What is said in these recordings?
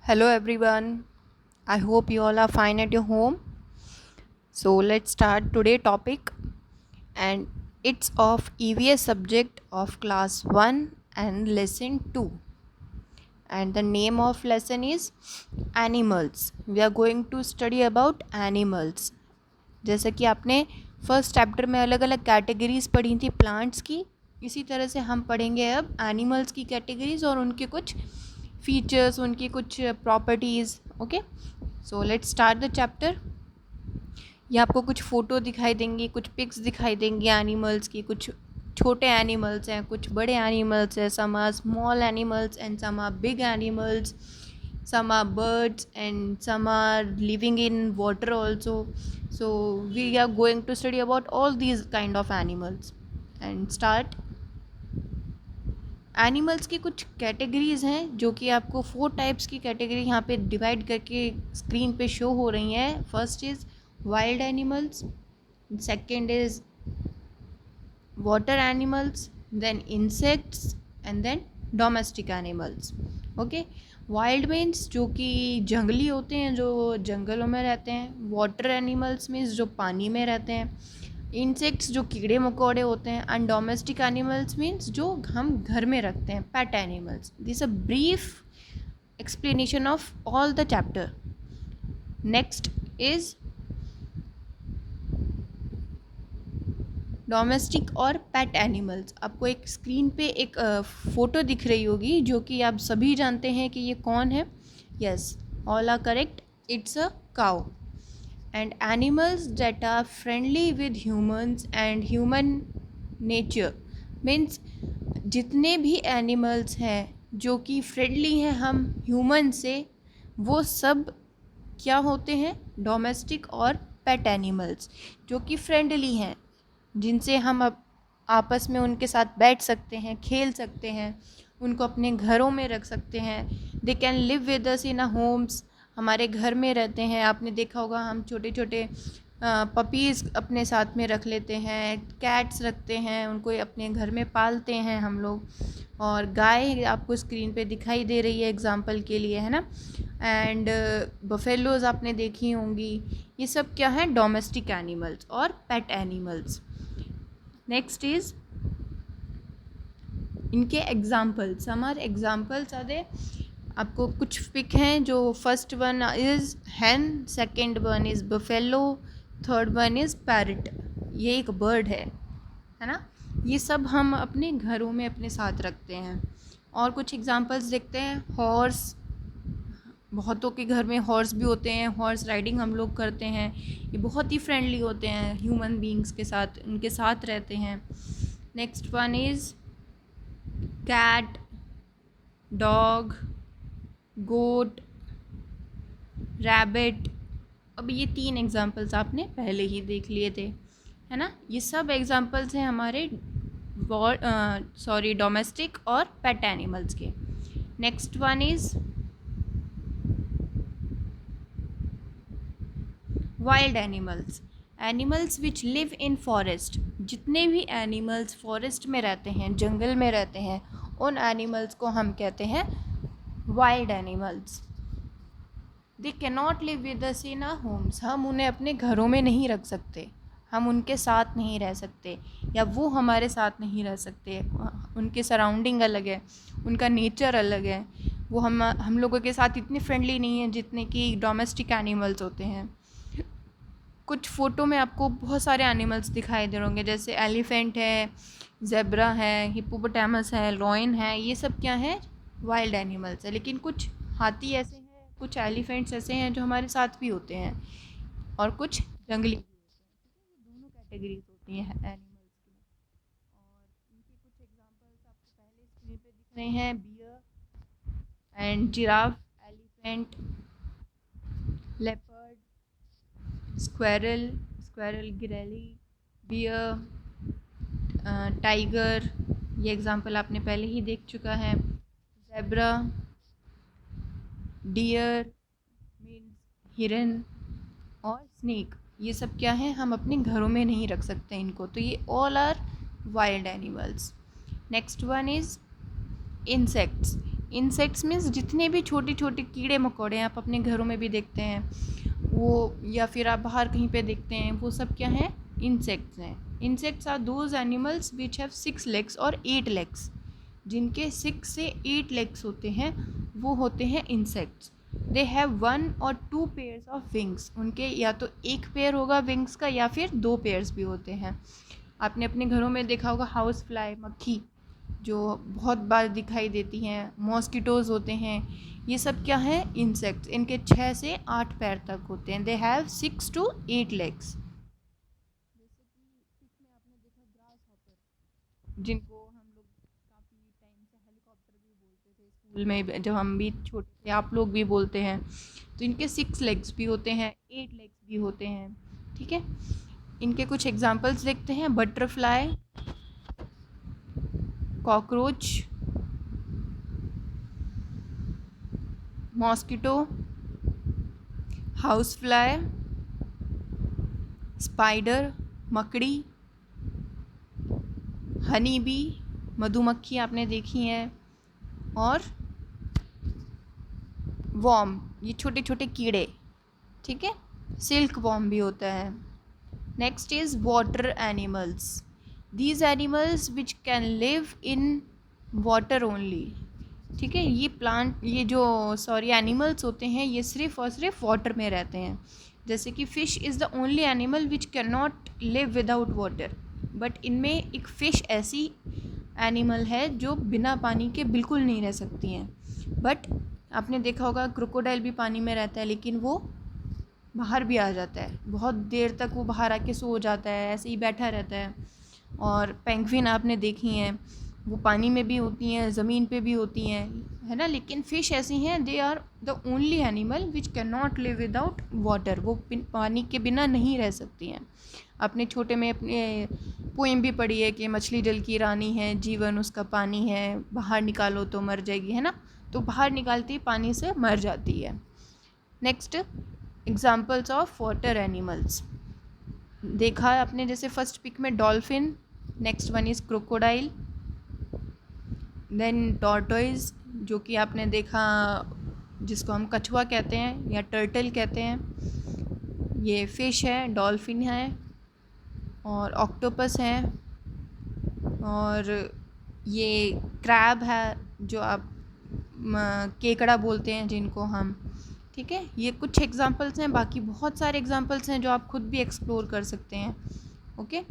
Hello everyone. I hope you all are fine at your home. So let's start today topic and it's of EVS subject of class 1 and lesson 2. And the name of lesson is animals. We are going to study about animals. जैसे कि आपने first chapter में अलग अलग categories पढ़ी थी plants की, इसी तरह से हम पढ़ेंगे अब एनिमल्स की कैटेगरीज और उनके कुछ फीचर्स, उनकी कुछ properties. Okay, so let's start the chapter. ये आपको कुछ फ़ोटो दिखाई देंगी, कुछ पिक्स दिखाई देंगी एनिमल्स की. कुछ छोटे एनिमल्स हैं, कुछ बड़े एनिमल्स हैं. Some are small animals and some are big animals. some are birds and some are living in water also. So we are going to study about all these kind of animals and start. Animals की कुछ categories हैं जो कि आपको 4 types की category यहाँ पे divide करके स्क्रीन पे शो हो रही हैं. First is wild animals, second is water animals, then insects and then domestic animals. Okay, wild means जो कि जंगली होते हैं, जो जंगलों में रहते हैं. वाटर एनिमल्स मीन्स जो पानी में रहते हैं. इंसेक्ट्स जो कीड़े मकोड़े होते हैं. एंड डोमेस्टिक एनिमल्स मीन्स जो हम घर में रखते हैं, pet animals. This a brief explanation of all the chapter. Next is domestic और पेट एनिमल्स. आपको एक स्क्रीन पे एक फ़ोटो दिख रही होगी जो कि आप सभी जानते हैं कि ये कौन है. Yes, all are correct. It's a cow. And animals that are friendly with humans and human nature means जितने भी एनिमल्स हैं जो कि फ्रेंडली हैं हम ह्यूमन से, वो सब क्या होते हैं? डोमेस्टिक और पेट एनिमल्स जो कि फ्रेंडली हैं, जिनसे हम अब आपस में उनके साथ बैठ सकते हैं, खेल सकते हैं, उनको अपने घरों में रख सकते हैं. They can live with us in a homes. हमारे घर में रहते हैं. आपने देखा होगा हम छोटे छोटे पपीज़ अपने साथ में रख लेते हैं, कैट्स रखते हैं, उनको अपने घर में पालते हैं हम लोग. और गाय आपको स्क्रीन पे दिखाई दे रही है एग्जांपल के लिए, है ना. एंड बफेलोज आपने देखी होंगी. ये सब क्या है? डोमेस्टिक एनिमल्स और पेट एनिमल्स. नेक्स्ट इज इनके एग्जाम्पल्स. हमारे एग्जाम्पल्स आते आपको कुछ पिक हैं. जो first one is hen, second one is buffalo, third one is parrot. ये एक बर्ड है ना. ये सब हम अपने घरों में अपने साथ रखते हैं. और कुछ एग्जाम्पल्स देखते हैं. हॉर्स, बहुतों के घर में हॉर्स भी होते हैं. हॉर्स राइडिंग हम लोग करते हैं. ये बहुत ही फ्रेंडली होते हैं ह्यूमन बींग्स के साथ, उनके साथ रहते हैं. Next one is cat, dog, goat, rabbit. अब ये 3 एग्जाम्पल्स आपने पहले ही देख लिए थे, है ना. ये सब एग्जाम्पल्स हैं हमारे डोमेस्टिक और पेट एनिमल्स के. Next one is wild animals. Animals which live in forest. जितने भी एनिमल्स फॉरेस्ट में रहते हैं, जंगल में रहते हैं, उन एनिमल्स को हम कहते हैं wild animals. They cannot live with us in our homes. हम उन्हें अपने घरों में नहीं रख सकते, हम उनके साथ नहीं रह सकते, या वो हमारे साथ नहीं रह सकते. उनके सराउंडिंग अलग है, उनका नेचर अलग है. वो हम लोगों के साथ इतने फ्रेंडली नहीं है जितने कि डोमेस्टिक एनिमल्स होते हैं. कुछ फ़ोटो में आपको बहुत सारे एनिमल्स दिखाई दे होंगे, जैसे एलिफेंट है, ज़ेब्रा है, हिप्पोपोटामस है, लॉयन है. ये सब क्या है? वाइल्ड एनिमल्स है. लेकिन कुछ हाथी ऐसे हैं, कुछ एलिफेंट्स ऐसे हैं जो हमारे साथ भी होते हैं, और कुछ जंगली भी होते हैं. ये दोनों कैटेगरीज होती हैं एनिमल्स की. और इनके कुछ एग्जांपल्स आपको पहले स्क्रीन पे दिख रहे हैं. Bear and giraffe, elephant, leopard, squirrel, grizzly, bear, tiger. ये एग्जांपल आपने पहले ही देख चुका है. ज़ेब्रा, डियर मीन्स हिरन, और स्नेक. ये सब क्या है? हम अपने घरों में नहीं रख सकते इनको. तो ये all are wild animals. Next one is insects. Insects means जितने भी छोटे छोटे कीड़े मकोड़े आप अपने घरों में भी देखते हैं वो, या फिर आप बाहर कहीं पे देखते हैं, वो सब क्या हैं? इंसेक्ट्स हैं। Insects are those animals which have 6 legs और 8 लेग्स। जिनके 6 से 8 लेग्स होते हैं वो होते हैं इंसेक्ट्स। दे हैव 1 और 2 पेयर्स ऑफ विंग्स। उनके या तो एक पेयर होगा विंग्स का या फिर 2 पेयर्स भी होते हैं। आपने अपने घरों में देखा होगा हाउस फ्लाई, मक्खी जो बहुत बार दिखाई देती हैं, मॉस्किटोज़ होते हैं, ये सब क्या है? इंसेक्ट्स। इनके 6 से 8 पैर तक होते हैं। They have 6 to 8 legs. जैसे कि फिश में आपने देखा ग्रास हॉपर, जिनको हम लोग काफ़ी टाइम से हेलीकॉप्टर भी बोलते थे स्कूल में, जब हम भी छोटे थे, आप लोग भी बोलते हैं। तो इनके 6 लेग्स भी होते हैं, 8 लेग्स भी होते हैं। ठीक है, इनके कुछ एग्जांपल्स देखते हैं। Butterfly, cockroach, mosquito, house fly, spider, मकड़ी, हनी बी, मधुमक्खी आपने देखी हैं, और वॉर्म, ये छोटे छोटे कीड़े। ठीक है, सिल्क वॉर्म भी होता है। Next is water animals. These animals which can live in water only. ठीक है, ये प्लांट, ये जो एनिमल्स होते हैं, ये सिर्फ और सिर्फ वाटर में रहते हैं। जैसे कि fish is the only animal which can not live without water. But इनमें एक फ़िश ऐसी एनिमल है जो बिना पानी के बिल्कुल नहीं रह सकती हैं। बट आपने देखा होगा क्रोकोडाइल भी पानी में रहता है, लेकिन वो बाहर भी आ जाता है, बहुत देर तक वो बाहर आके सो जाता है, ऐसे ही बैठा रहता है। और पेंगुइन आपने देखी हैं, वो पानी में भी होती हैं, ज़मीन पे भी होती हैं, है ना। लेकिन फ़िश ऐसी हैं, they are the only animal which can not live without water. वो पानी के बिना नहीं रह सकती हैं। अपने छोटे में अपने पोएम भी पढ़ी है कि मछली जल की रानी है, जीवन उसका पानी है, बाहर निकालो तो मर जाएगी, है ना। तो बाहर निकालती पानी से मर जाती है। Next, examples of water animals देखा आपने, जैसे फर्स्ट पिक में dolphin, next one is crocodile, then tortoise जो कि आपने देखा, जिसको हम कछुआ कहते हैं या टर्टल कहते हैं। ये फ़िश है, डॉल्फिन है, और ऑक्टोपस है, और ये क्रैब है जो आप केकड़ा बोलते हैं जिनको हम। ठीक है, ये कुछ एग्जांपल्स हैं, बाकी बहुत सारे एग्जांपल्स हैं जो आप खुद भी एक्सप्लोर कर सकते हैं। ओके,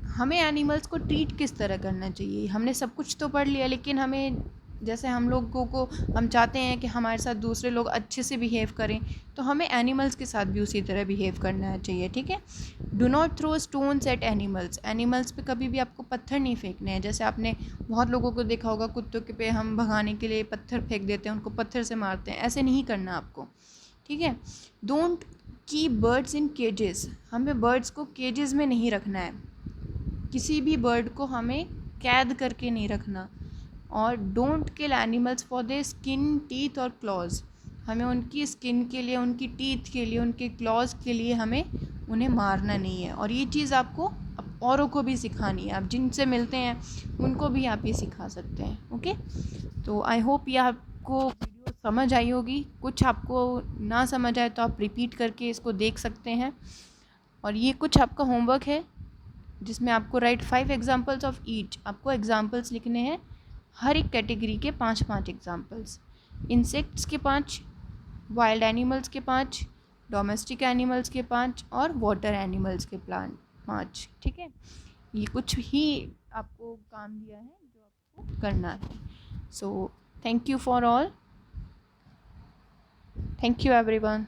हमें एनिमल्स को ट्रीट किस तरह करना चाहिए? हमने सब कुछ तो पढ़ लिया, लेकिन हमें, जैसे हम लोगों को, हम चाहते हैं कि हमारे साथ दूसरे लोग अच्छे से बिहेव करें, तो हमें एनिमल्स के साथ भी उसी तरह बिहेव करना चाहिए। ठीक है, do not throw stones at animals. Animals पे कभी भी आपको पत्थर नहीं फेंकने हैं। जैसे आपने बहुत लोगों को देखा होगा, कुत्तों के पे हम भगाने के लिए पत्थर फेंक देते हैं, उनको पत्थर से मारते हैं, ऐसे नहीं करना आपको। ठीक है, डोंट कीप बर्ड्स इन केजेस। हमें बर्ड्स को केजेस में नहीं रखना है, किसी भी बर्ड को हमें कैद करके नहीं रखना। और don't kill animals for their skin, teeth और क्लॉज। हमें उनकी स्किन के लिए, उनकी टीथ के लिए, उनके क्लॉज के लिए हमें उन्हें मारना नहीं है। और ये चीज़ आपको औरों को भी सिखानी है। आप जिनसे मिलते हैं उनको भी आप ये सिखा सकते हैं। ओके, तो आई होप ये आपको वीडियो समझ आई होगी। कुछ आपको ना समझ आए तो आप रिपीट करके इसको देख सकते हैं। और ये कुछ आपका होमवर्क है, जिसमें आपको राइट 5 एग्जाम्पल्स ऑफ ईच। आपको एग्जाम्पल्स लिखने हैं हर एक कैटेगरी के 5-5 एग्जाम्पल्स। इंसेक्ट्स के 5, वाइल्ड एनिमल्स के 5, डोमेस्टिक एनिमल्स के 5, और वाटर एनिमल्स के 5। ठीक है, ये कुछ ही आपको काम दिया है जो आपको करना है। So thank you for all, thank you everyone.